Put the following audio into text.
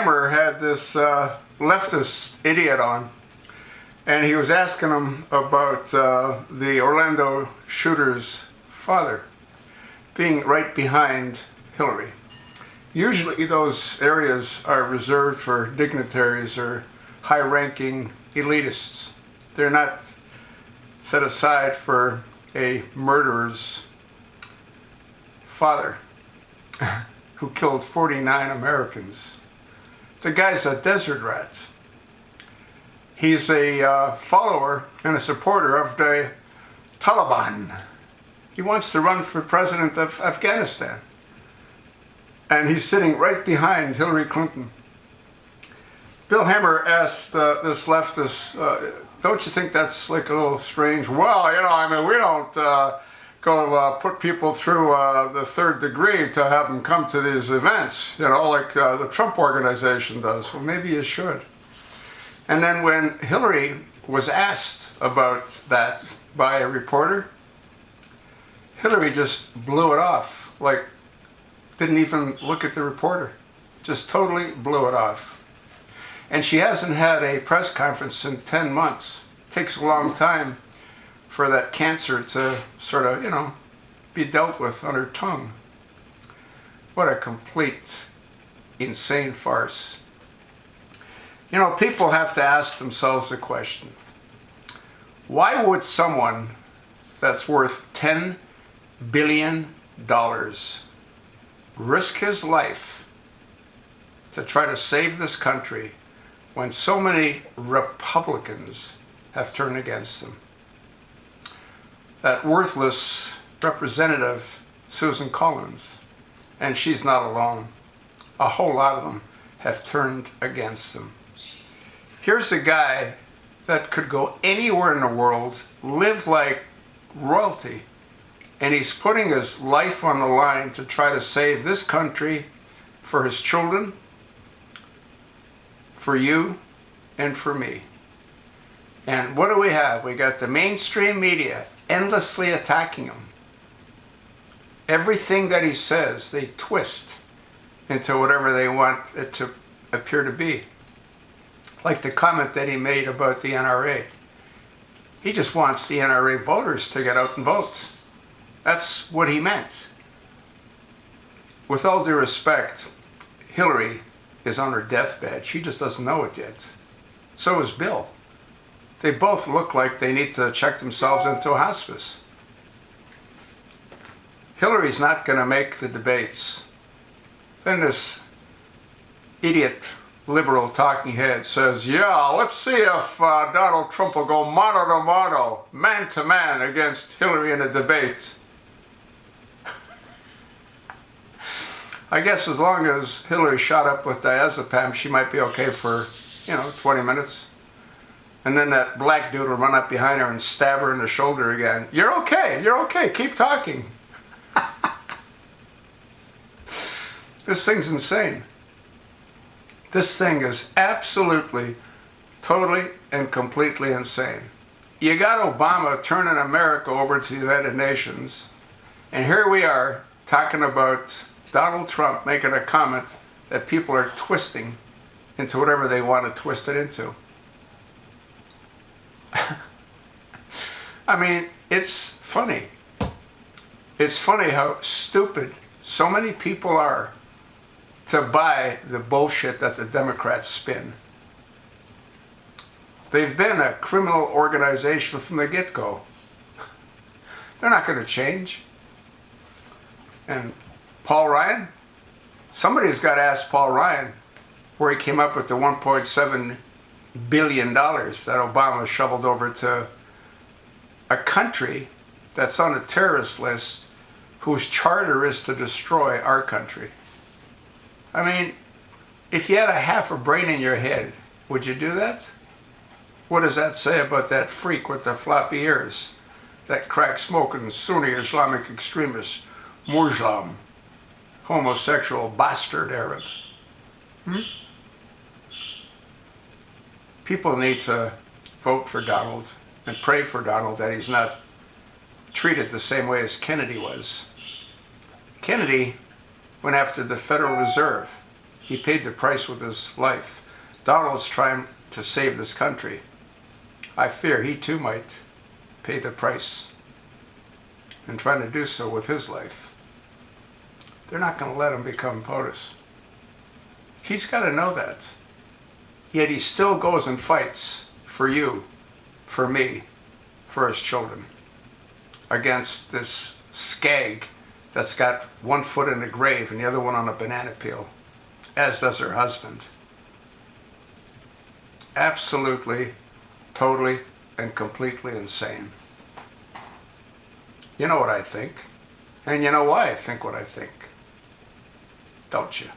Hemmer had this leftist idiot on, and he was asking him about the Orlando shooter's father being right behind Hillary. Usually those areas are reserved for dignitaries or high-ranking elitists. They're not set aside for a murderer's father who killed 49 Americans. The guy's a desert rat. He's a follower and a supporter of the Taliban. He wants to run for president of Afghanistan. And he's sitting right behind Hillary Clinton. Bill Hemmer asked this leftist, don't you think that's like a little strange? Well, you know, I mean, we don't go put people through the third degree to have them come to these events, you know, like the Trump organization does. Well, maybe you should. And then when Hillary was asked about that by a reporter, Hillary just blew it off, like didn't even look at the reporter, just totally blew it off. And she hasn't had a press conference in 10 months. It takes a long time for that cancer to sort of, you know, be dealt with on her tongue. What a complete, insane farce. You know, people have to ask themselves the question, why would someone that's worth $10 billion risk his life to try to save this country when so many Republicans have turned against him? That worthless representative, Susan Collins, and she's not alone. A whole lot of them have turned against him. Here's a guy that could go anywhere in the world, live like royalty, and he's putting his life on the line to try to save this country for his children, for you, and for me. And what do we have? We got the mainstream media endlessly attacking him. Everything that he says, they twist into whatever they want it to appear to be. Like the comment that he made about the NRA. He just wants the NRA voters to get out and vote. That's what he meant. With all due respect, Hillary is on her deathbed. She just doesn't know it yet. So is Bill. They both look like they need to check themselves into a hospice. Hillary's not going to make the debates. Then this idiot liberal talking head says, yeah, let's see if Donald Trump will go mano a mano, man to man against Hillary in a debate. I guess as long as Hillary shot up with diazepam, she might be okay for, 20 minutes. And then that black dude will run up behind her and stab her in the shoulder again. You're okay, keep talking. This thing's insane. This thing is absolutely, totally, and completely insane. You got Obama turning America over to the United Nations, and here we are talking about Donald Trump making a comment that people are twisting into whatever they want to twist it into. I mean, it's funny. It's funny how stupid so many people are to buy the bullshit that the Democrats spin. They've been a criminal organization from the get-go. They're not going to change. And Paul Ryan? Somebody's got to ask Paul Ryan where he came up with the $1.7 billion that Obama shoveled over to a country that's on a terrorist list whose charter is to destroy our country. I mean, if you had a half a brain in your head, would you do that? What does that say about that freak with the floppy ears? That crack-smoking Sunni Islamic extremist, Muslim, homosexual bastard Arab? People need to vote for Donald and pray for Donald that he's not treated the same way as Kennedy was. Kennedy went after the Federal Reserve. He paid the price with his life. Donald's trying to save this country. I fear he too might pay the price and trying to do so with his life. They're not going to let him become POTUS. He's got to know that. Yet he still goes and fights for you, for me, for his children, against this skag that's got one foot in the grave and the other one on a banana peel, as does her husband. Absolutely, totally, and completely insane. You know what I think, and you know why I think what I think, don't you?